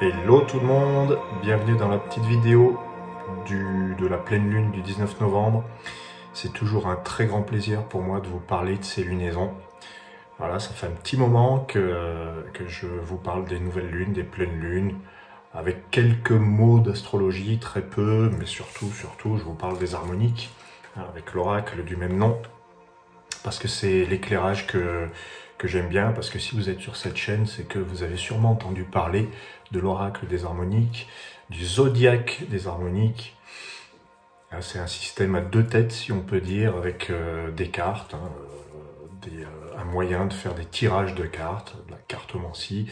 Hello tout le monde, bienvenue dans la petite vidéo de la pleine lune du 19 novembre. C'est toujours un très grand plaisir pour moi de vous parler de ces lunaisons. Voilà, ça fait un petit moment que je vous parle des nouvelles lunes, des pleines lunes, avec quelques mots d'astrologie, très peu, mais surtout, je vous parle des harmoniques, avec l'oracle du même nom, parce que c'est l'éclairage que j'aime bien, parce que si vous êtes sur cette chaîne, c'est que vous avez sûrement entendu parler de l'oracle des harmoniques, du zodiaque des harmoniques. C'est un système à deux têtes, si on peut dire, avec des cartes, un moyen de faire des tirages de cartes, de la cartomancie.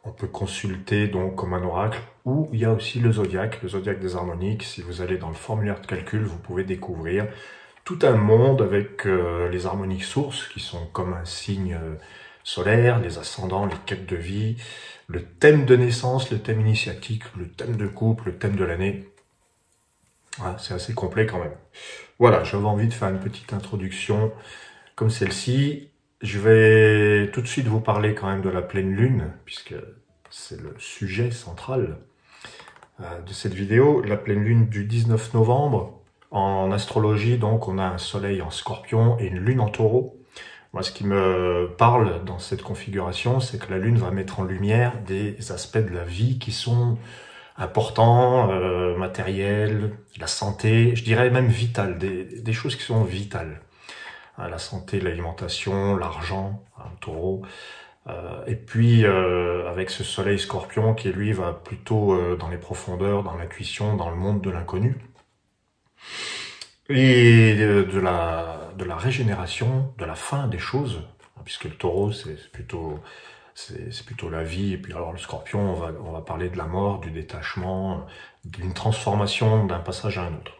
On peut consulter donc comme un oracle, ou il y a aussi le zodiaque des harmoniques. Si vous allez dans le formulaire de calcul, vous pouvez découvrir tout un monde avec les harmoniques sources, qui sont comme un signe solaire, les ascendants, les quêtes de vie, le thème de naissance, le thème initiatique, le thème de couple, le thème de l'année. Voilà, c'est assez complet quand même. Voilà, j'avais envie de faire une petite introduction comme celle-ci. Je vais tout de suite vous parler quand même de la pleine lune, puisque c'est le sujet central de cette vidéo. La pleine lune du 19 novembre. En astrologie, donc, on a un soleil en scorpion et une lune en taureau. Moi, ce qui me parle dans cette configuration, c'est que la lune va mettre en lumière des aspects de la vie qui sont importants, matériels, la santé, je dirais même vitales, des choses qui sont vitales. La santé, l'alimentation, l'argent, le taureau. Et puis, avec ce soleil scorpion qui, lui, va plutôt dans les profondeurs, dans l'intuition, dans le monde de l'inconnu. Et de la régénération, de la fin des choses, puisque le taureau, c'est plutôt la vie. Et puis alors le scorpion, on va parler de la mort, du détachement, d'une transformation, d'un passage à un autre.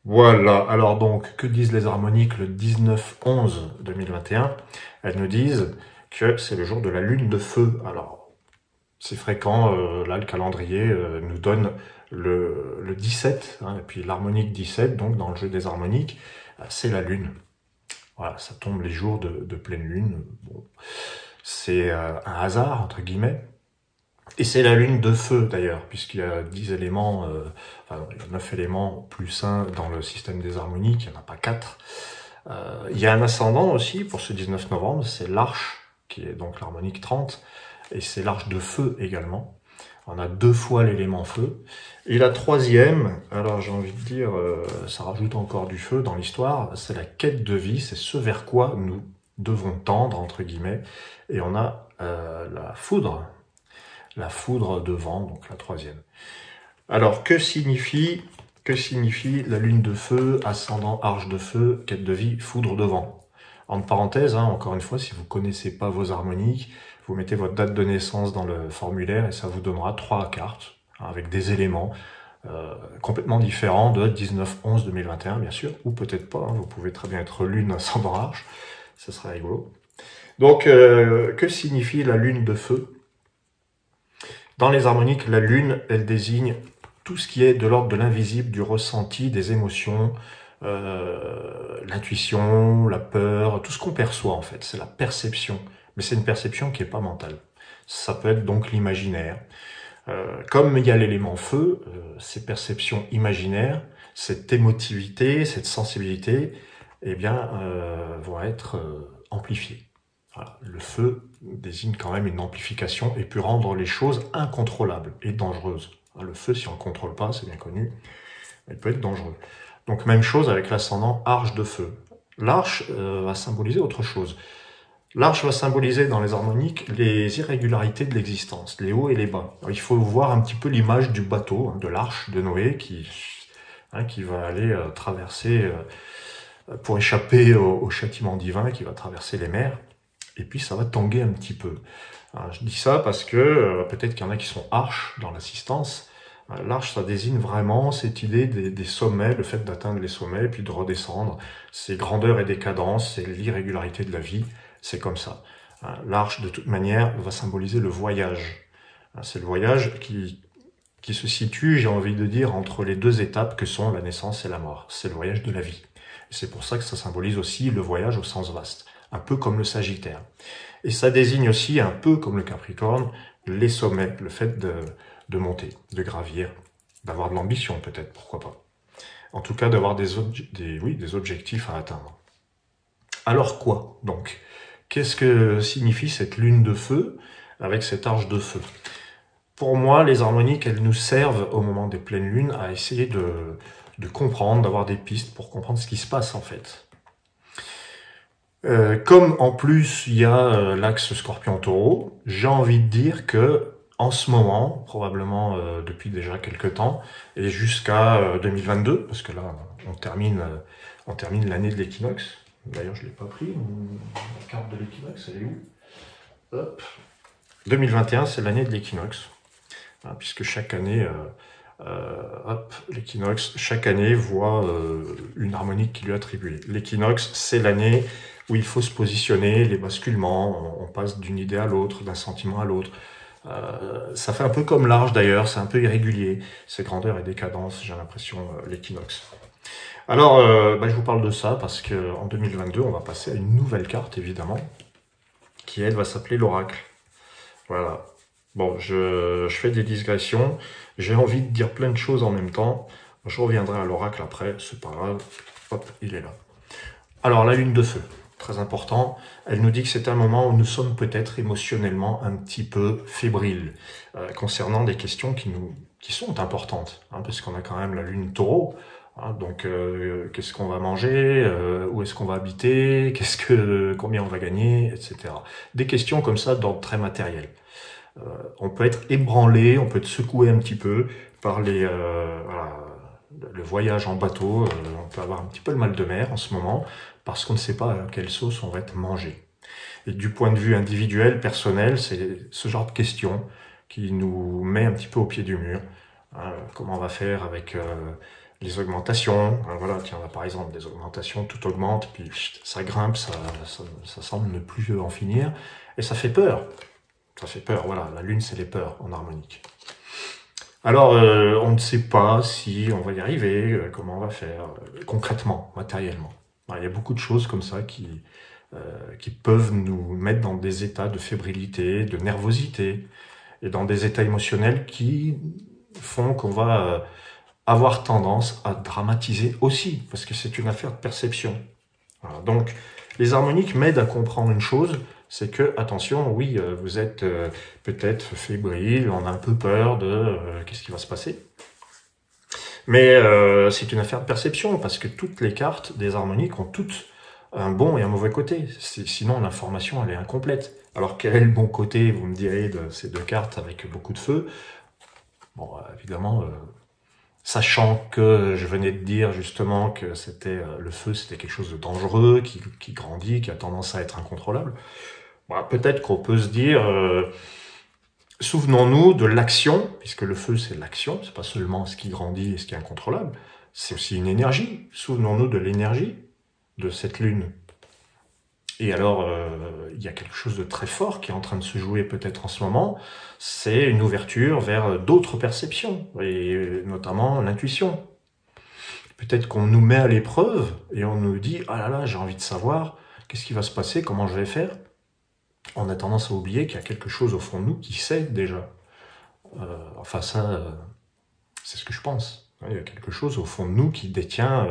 Voilà, alors donc, que disent les harmoniques le 19/11/2021? Elles nous disent que c'est le jour de la lune de feu. Alors, c'est fréquent, là le calendrier nous donne le 17, et puis l'harmonique 17, donc dans le jeu des harmoniques, c'est la lune. Voilà, ça tombe les jours de pleine lune. Bon, c'est un hasard, entre guillemets. Et c'est la lune de feu, d'ailleurs, puisqu'il y a 10 éléments, il y a 9 éléments plus 1 dans le système des harmoniques, il n'y en a pas 4. Il y a un ascendant aussi pour ce 19 novembre, c'est l'arche, qui est donc l'harmonique 30, et c'est l'arche de feu également. On a 2 fois l'élément feu. Et la troisième, alors j'ai envie de dire, ça rajoute encore du feu dans l'histoire, c'est la quête de vie, c'est ce vers quoi nous devons tendre, entre guillemets. Et on a la foudre de vent, donc la troisième. Alors, que signifie la lune de feu, ascendant, arche de feu, quête de vie, foudre de vent? En parenthèse, encore une fois, si vous connaissez pas vos harmoniques, vous mettez votre date de naissance dans le formulaire et ça vous donnera 3 cartes avec des éléments complètement différents de 19/11/2021, bien sûr, ou peut-être pas. Vous pouvez très bien être lune, ascendant, arche, ça serait rigolo. Donc, que signifie la lune de feu? Dans les harmoniques, la lune, elle désigne tout ce qui est de l'ordre de l'invisible, du ressenti, des émotions, l'intuition, la peur, tout ce qu'on perçoit en fait, c'est la perception. Mais c'est une perception qui n'est pas mentale. Ça peut être donc l'imaginaire. Comme il y a l'élément feu, ces perceptions imaginaires, cette émotivité, cette sensibilité, eh bien, vont être amplifiées. Voilà. Le feu désigne quand même une amplification et peut rendre les choses incontrôlables et dangereuses. Le feu, si on ne le contrôle pas, c'est bien connu, il peut être dangereux. Donc même chose avec l'ascendant arche de feu. L'arche va symboliser autre chose. L'arche va symboliser dans les harmoniques les irrégularités de l'existence, les hauts et les bas. Alors, il faut voir un petit peu l'image du bateau, de l'arche de Noé qui va aller traverser, pour échapper au châtiment divin, qui va traverser les mers. Et puis ça va tanguer un petit peu. Alors, je dis ça parce que peut-être qu'il y en a qui sont arches dans l'assistance. L'arche, ça désigne vraiment cette idée des sommets, le fait d'atteindre les sommets, puis de redescendre. C'est grandeur et décadence, c'est l'irrégularité de la vie, c'est comme ça. L'arche, de toute manière, va symboliser le voyage. C'est le voyage qui se situe, j'ai envie de dire, entre les 2 étapes que sont la naissance et la mort. C'est le voyage de la vie. Et c'est pour ça que ça symbolise aussi le voyage au sens vaste, un peu comme le Sagittaire. Et ça désigne aussi, un peu comme le Capricorne, les sommets, le fait de monter, de gravir, d'avoir de l'ambition peut-être, pourquoi pas. En tout cas, d'avoir des objectifs à atteindre. Alors quoi, donc? Qu'est-ce que signifie cette lune de feu avec cette arche de feu? Pour moi, les harmoniques, elles nous servent au moment des pleines lunes à essayer de comprendre, d'avoir des pistes pour comprendre ce qui se passe en fait. Comme en plus il y a l'axe Scorpion-Taureau, j'ai envie de dire que en ce moment, probablement depuis déjà quelques temps, et jusqu'à 2022, parce que là on termine l'année de l'équinoxe. D'ailleurs je l'ai pas pris, la carte de l'équinoxe, elle est où? Hop. 2021, c'est l'année de l'équinoxe, hein, puisque chaque année, l'équinoxe, chaque année voit une harmonique qui lui est attribuée. L'équinoxe, c'est l'année où il faut se positionner, les basculements, on passe d'une idée à l'autre, d'un sentiment à l'autre. Ça fait un peu comme l'arche d'ailleurs, c'est un peu irrégulier, c'est grandeur et décadence, j'ai l'impression, l'équinoxe. Alors, je vous parle de ça parce qu'en 2022, on va passer à une nouvelle carte, évidemment, qui, elle, va s'appeler l'oracle. Voilà. Bon, je fais des digressions, j'ai envie de dire plein de choses en même temps. Je reviendrai à l'oracle après, c'est pas grave. Hop, il est là. Alors, la lune de feu, très important. Elle nous dit que c'est un moment où nous sommes peut-être émotionnellement un petit peu fébriles concernant des questions qui sont importantes, hein, parce qu'on a quand même la lune taureau. Hein, donc, qu'est-ce qu'on va manger, où est-ce qu'on va habiter, combien on va gagner, etc. Des questions comme ça d'ordre très matériel. On peut être ébranlé, on peut être secoué un petit peu par le voyage en bateau. On peut avoir un petit peu le mal de mer en ce moment parce qu'on ne sait pas à quelle sauce on va être mangé. Et du point de vue individuel, personnel, c'est ce genre de questions qui nous met un petit peu au pied du mur. Comment on va faire avec les augmentations? Voilà, tiens, là, par exemple, des augmentations, tout augmente, puis ça grimpe, ça semble ne plus en finir, et ça fait peur. Ça fait peur, voilà, la lune c'est les peurs en harmonique. Alors, on ne sait pas si on va y arriver, comment on va faire, concrètement, matériellement. Il y a beaucoup de choses comme ça qui peuvent nous mettre dans des états de fébrilité, de nervosité, et dans des états émotionnels qui font qu'on va avoir tendance à dramatiser aussi, parce que c'est une affaire de perception. Voilà, donc, les harmoniques m'aident à comprendre une chose, c'est que, attention, oui, vous êtes peut-être fébrile, on a un peu peur de qu'est-ce qui va se passer. Mais c'est une affaire de perception, parce que toutes les cartes des harmoniques ont toutes un bon et un mauvais côté. Sinon, l'information, elle est incomplète. Alors, quel est le bon côté, vous me direz, de ces deux cartes avec beaucoup de feu? Bon, évidemment, sachant que je venais de dire justement que c'était le feu, c'était quelque chose de dangereux, qui grandit, qui a tendance à être incontrôlable. Peut-être qu'on peut se dire, souvenons-nous de l'action, puisque le feu c'est l'action, c'est pas seulement ce qui grandit et ce qui est incontrôlable, c'est aussi une énergie. Souvenons-nous de l'énergie de cette lune. Et alors, il y a quelque chose de très fort qui est en train de se jouer peut-être en ce moment, c'est une ouverture vers d'autres perceptions, et notamment l'intuition. Peut-être qu'on nous met à l'épreuve et on nous dit « Ah là là, j'ai envie de savoir, qu'est-ce qui va se passer, comment je vais faire ?» On a tendance à oublier qu'il y a quelque chose au fond de nous qui sait déjà. C'est ce que je pense. Il y a quelque chose au fond de nous qui détient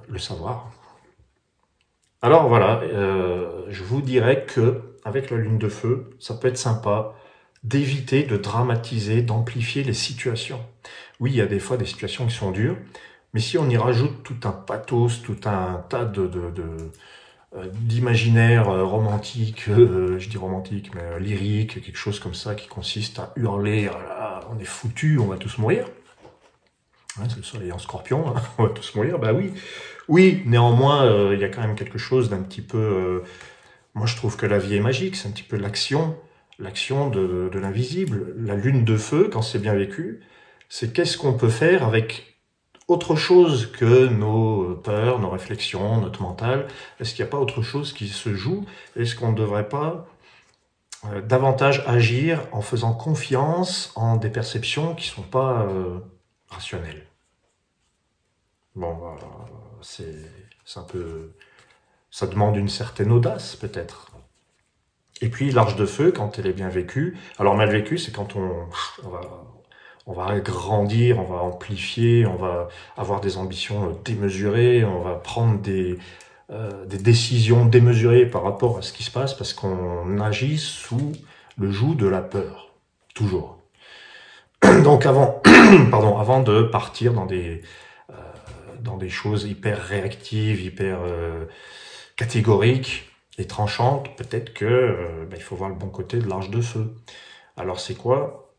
le savoir. Alors voilà, je vous dirais que avec la lune de feu, ça peut être sympa d'éviter de dramatiser, d'amplifier les situations. Oui, il y a des fois des situations qui sont dures, mais si on y rajoute tout un pathos, tout un tas d'imaginaire romantique, je dis romantique, mais lyrique, quelque chose comme ça qui consiste à hurler, ah, on est foutu, on va tous mourir. C'est le soleil en scorpion, hein, on va tous mourir, bah oui. Oui, néanmoins, il y a quand même quelque chose d'un petit peu... moi, je trouve que la vie est magique, c'est un petit peu l'action de l'invisible. La lune de feu, quand c'est bien vécu, c'est qu'est-ce qu'on peut faire avec autre chose que nos peurs, nos réflexions, notre mental. Est-ce qu'il n'y a pas autre chose qui se joue? Est-ce qu'on ne devrait pas davantage agir en faisant confiance en des perceptions qui ne sont pas rationnelles? Bon, c'est un peu... Ça demande une certaine audace, peut-être. Et puis l'arche de feu, quand elle est bien vécue, alors mal vécue, c'est quand on va grandir, on va amplifier, on va avoir des ambitions démesurées, on va prendre des décisions démesurées par rapport à ce qui se passe, parce qu'on agit sous le joug de la peur, toujours. Donc avant de partir dans des choses hyper réactives, hyper catégoriques et tranchantes, peut-être que il faut voir le bon côté de l'arche de feu. Alors c'est quoi?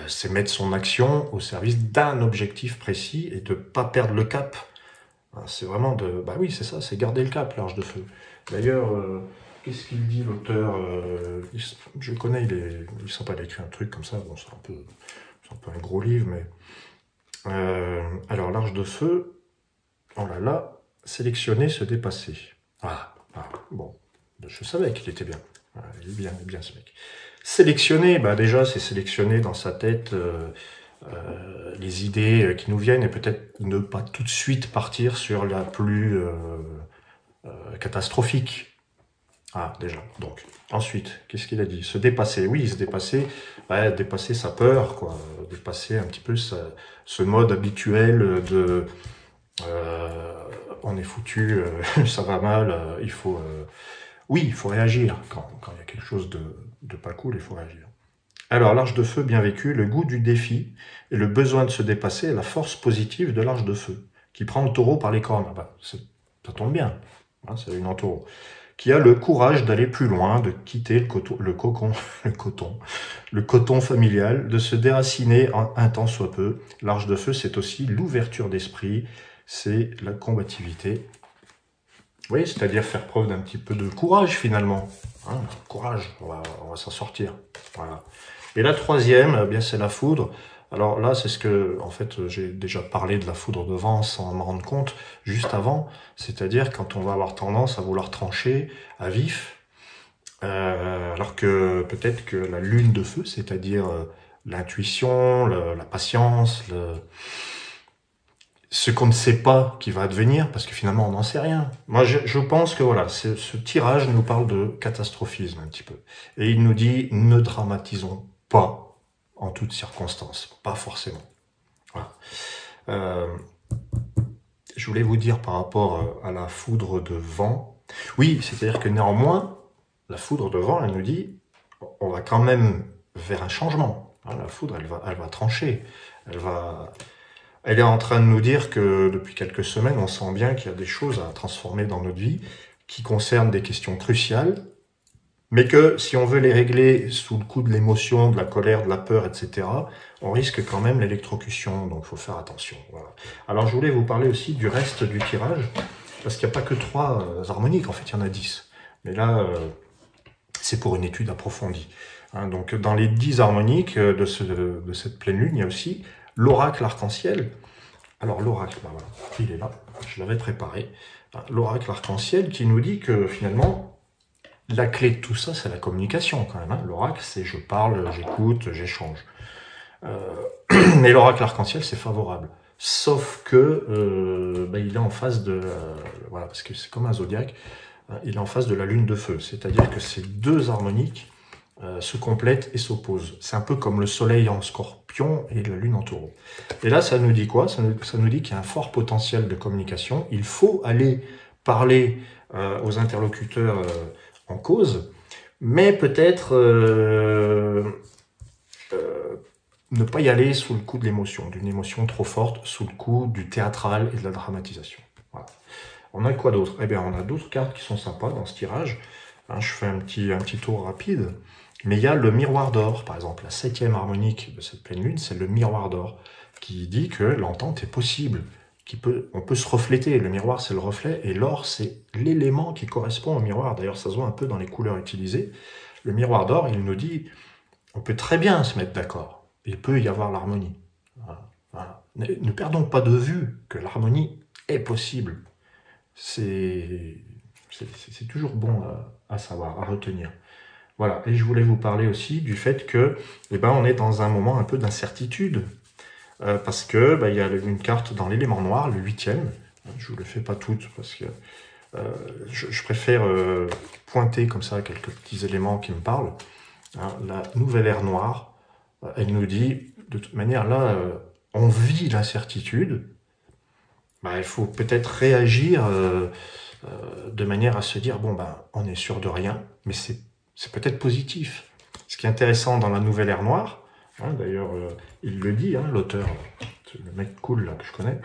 C'est mettre son action au service d'un objectif précis et de pas perdre le cap. C'est vraiment bah oui, c'est ça, c'est garder le cap, l'arche de feu. D'ailleurs, qu'est-ce qu'il dit l'auteur? Je connais, il est sympa, il a écrit un truc comme ça, bon, c'est un peu un gros livre, mais... alors, l'arche de feu, oh là là, sélectionner, se dépasser. Bon, je savais qu'il était bien. Il est bien ce mec. Sélectionner, bah déjà, c'est sélectionner dans sa tête les idées qui nous viennent et peut-être ne pas tout de suite partir sur la plus catastrophique. Déjà. Donc, ensuite, qu'est-ce qu'il a dit? Se dépasser. Oui, se dépasser, dépasser sa peur, quoi. Dépasser un petit peu ce mode habituel de on est foutu, ça va mal, il faut... oui, il faut réagir. Quand il y a quelque chose de pas cool, il faut réagir. Alors, l'arche de feu bien vécue, le goût du défi et le besoin de se dépasser est la force positive de l'arche de feu, qui prend le taureau par les cornes. Ça tombe bien, c'est une en taureau. Qui a le courage d'aller plus loin, de quitter le coton familial, de se déraciner un temps soit peu. L'arche de feu, c'est aussi l'ouverture d'esprit, c'est la combativité. Oui, c'est-à-dire faire preuve d'un petit peu de courage finalement. Courage, on va s'en sortir. Voilà. Et la troisième, eh bien, c'est la foudre. Alors là, c'est ce que, en fait, j'ai déjà parlé de la foudre de vent sans m'en rendre compte juste avant. C'est-à-dire quand on va avoir tendance à vouloir trancher à vif, alors que peut-être que la lune de feu, c'est-à-dire l'intuition, la patience, ce qu'on ne sait pas qui va advenir, parce que finalement on n'en sait rien. Moi je pense que voilà, ce tirage nous parle de catastrophisme un petit peu. Et il nous dit, ne dramatisons pas en toutes circonstances, pas forcément. Voilà. Je voulais vous dire par rapport à la foudre de vent, oui, c'est-à-dire que néanmoins, la foudre de vent, elle nous dit, on va quand même vers un changement. La foudre, elle va trancher, elle est en train de nous dire que depuis quelques semaines, on sent bien qu'il y a des choses à transformer dans notre vie qui concernent des questions cruciales, mais que si on veut les régler sous le coup de l'émotion, de la colère, de la peur, etc., on risque quand même l'électrocution, donc il faut faire attention. Voilà. Alors je voulais vous parler aussi du reste du tirage, parce qu'il n'y a pas que 3 harmoniques, en fait il y en a 10. Mais là, c'est pour une étude approfondie. Donc dans les 10 harmoniques de cette pleine lune, il y a aussi l'oracle arc-en-ciel. Alors l'oracle, voilà, il est là, je l'avais préparé. L'oracle arc-en-ciel qui nous dit que finalement, la clé de tout ça, c'est la communication quand même. L'oracle, c'est je parle, j'écoute, j'échange. Mais l'oracle arc-en-ciel, c'est favorable. Sauf que il est en face de... voilà, parce que c'est comme un zodiaque, il est en face de la lune de feu. C'est-à-dire que ces 2 harmoniques se complètent et s'opposent. C'est un peu comme le soleil en scorpion et la lune en taureau. Et là, ça nous dit quoi? Ça nous dit qu'il y a un fort potentiel de communication. Il faut aller parler aux interlocuteurs en cause, mais peut-être ne pas y aller sous le coup de l'émotion, d'une émotion trop forte, sous le coup du théâtral et de la dramatisation. Voilà. On a quoi d'autre? Eh bien, on a d'autres cartes qui sont sympas dans ce tirage. Je fais un petit tour rapide. Mais il y a le miroir d'or, par exemple. La 7e harmonique de cette pleine lune, c'est le miroir d'or, qui dit que l'entente est possible, on peut se refléter. Le miroir, c'est le reflet, et l'or, c'est l'élément qui correspond au miroir. D'ailleurs, ça se voit un peu dans les couleurs utilisées. Le miroir d'or, il nous dit, on peut très bien se mettre d'accord. Il peut y avoir l'harmonie. Voilà. Ne perdons pas de vue que l'harmonie est possible. C'est toujours bon à savoir, à retenir. Voilà, et je voulais vous parler aussi du fait que, on est dans un moment un peu d'incertitude, parce que il y a une carte dans l'élément noir, le 8e. Je vous le fais pas toutes parce que je préfère pointer comme ça quelques petits éléments qui me parlent. Hein, la nouvelle ère noire, elle nous dit, de toute manière, là, on vit l'incertitude. Bah, il faut peut-être réagir de manière à se dire, bon, bah, on est sûr de rien, mais c'est peut-être positif. Ce qui est intéressant dans la nouvelle ère noire, hein, d'ailleurs, il le dit, hein, l'auteur, le mec cool là, que je connais,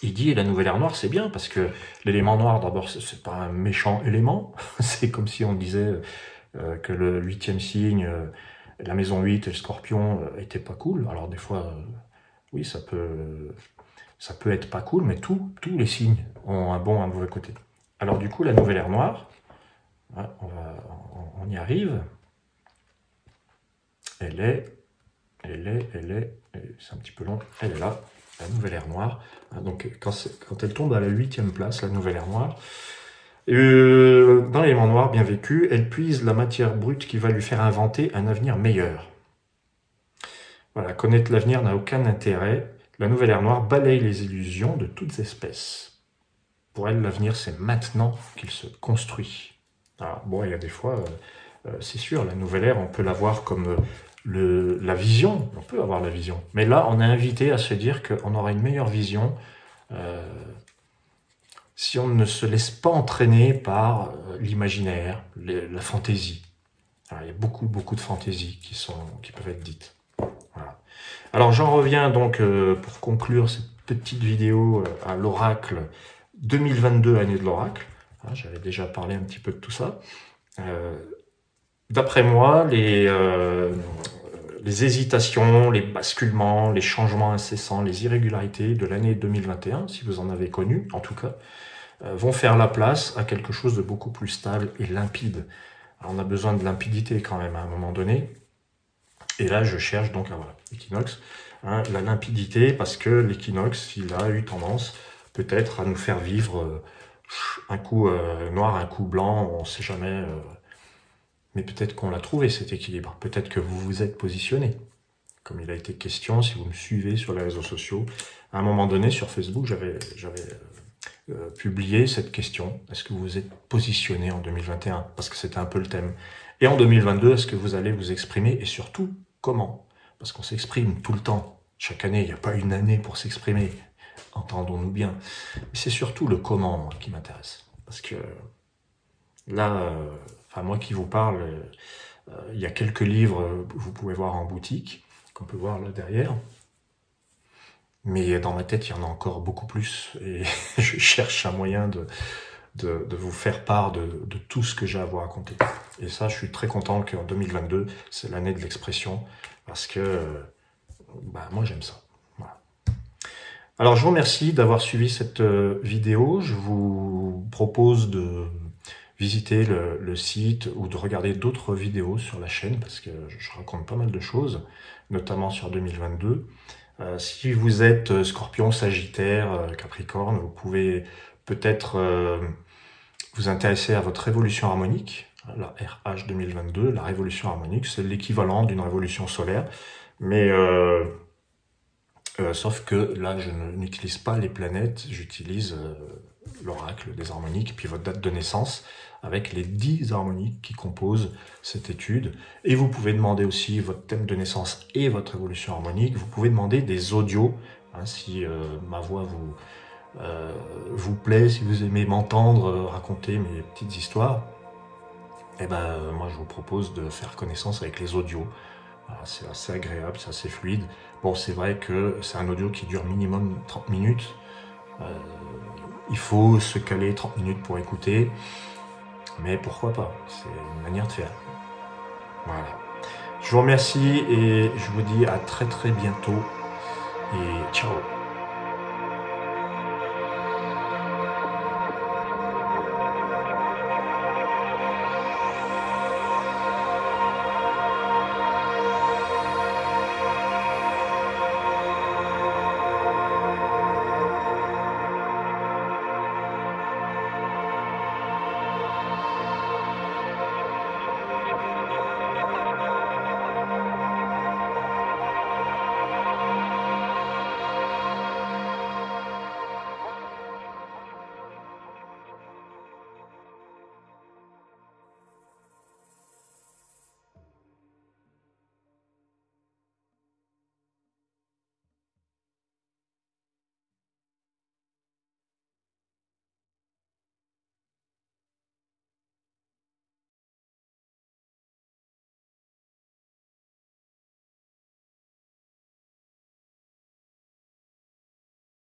il dit la nouvelle ère noire, c'est bien, parce que l'élément noir, d'abord, c'est pas un méchant élément, c'est comme si on disait que le 8e signe, la maison 8 et le scorpion étaient pas cool. Alors des fois, oui, ça peut être pas cool, mais tous les signes ont un bon et un mauvais côté. Alors du coup, la nouvelle ère noire, hein, on y arrive. Elle est, c'est un petit peu long, elle est là, la nouvelle ère noire. Donc quand elle tombe à la 8e place, la nouvelle ère noire, dans l'élément noir bien vécu, elle puise la matière brute qui va lui faire inventer un avenir meilleur. Voilà, connaître l'avenir n'a aucun intérêt. La nouvelle ère noire balaye les illusions de toutes espèces. Pour elle, l'avenir, c'est maintenant qu'il se construit. Alors, bon, il y a des fois, c'est sûr, la nouvelle ère, on peut la voir comme la vision. On peut avoir la vision. Mais là, on est invité à se dire qu'on aura une meilleure vision si on ne se laisse pas entraîner par l'imaginaire, la fantaisie. Alors, il y a beaucoup de fantaisies qui peuvent être dites. Voilà. Alors j'en reviens donc pour conclure cette petite vidéo à l'oracle 2022, année de l'oracle. J'avais déjà parlé un petit peu de tout ça. D'après moi, les hésitations, les basculements, les changements incessants, les irrégularités de l'année 2021, si vous en avez connu en tout cas, vont faire la place à quelque chose de beaucoup plus stable et limpide. Alors, on a besoin de limpidité quand même à un moment donné. Et là, je cherche donc, voilà, l'équinoxe, hein, la limpidité, parce que l'équinoxe, il a eu tendance peut-être à nous faire vivre un coup noir, un coup blanc, on ne sait jamais. Mais peut-être qu'on l'a trouvé cet équilibre. Peut-être que vous vous êtes positionné. Comme il a été question, si vous me suivez sur les réseaux sociaux, à un moment donné, sur Facebook, j'avais publié cette question. Est-ce que vous vous êtes positionné en 2021? Parce que c'était un peu le thème. Et en 2022, est-ce que vous allez vous exprimer? Et surtout, comment? Parce qu'on s'exprime tout le temps. Chaque année, il n'y a pas une année pour s'exprimer. Entendons-nous bien. Mais c'est surtout le comment, moi, qui m'intéresse. Parce que là, moi qui vous parle, il y a quelques livres que vous pouvez voir en boutique, qu'on peut voir là derrière. Mais dans ma tête, il y en a encore beaucoup plus. Et je cherche un moyen de vous faire part de tout ce que j'ai à vous raconter. Et ça, je suis très content qu'en 2022, c'est l'année de l'expression, parce que moi, j'aime ça. Voilà. Alors, je vous remercie d'avoir suivi cette vidéo. Je vous propose de visiter le site ou de regarder d'autres vidéos sur la chaîne, parce que je raconte pas mal de choses, notamment sur 2022. Si vous êtes Scorpion, Sagittaire, Capricorne, vous pouvez peut-être vous intéresser à votre révolution harmonique, la RH 2022. La révolution harmonique, c'est l'équivalent d'une révolution solaire, mais sauf que là, je n'utilise pas les planètes, j'utilise l'oracle des harmoniques, et puis votre date de naissance, avec les 10 harmoniques qui composent cette étude. Et vous pouvez demander aussi votre thème de naissance et votre évolution harmonique. Vous pouvez demander des audios, hein, si ma voix vous plaît, si vous aimez m'entendre raconter mes petites histoires. Et moi, je vous propose de faire connaissance avec les audios. C'est assez agréable, c'est assez fluide. Bon, c'est vrai que c'est un audio qui dure minimum 30 minutes. Il faut se caler 30 minutes pour écouter. Mais pourquoi pas? C'est une manière de faire. Voilà. Je vous remercie et je vous dis à très bientôt. Et ciao.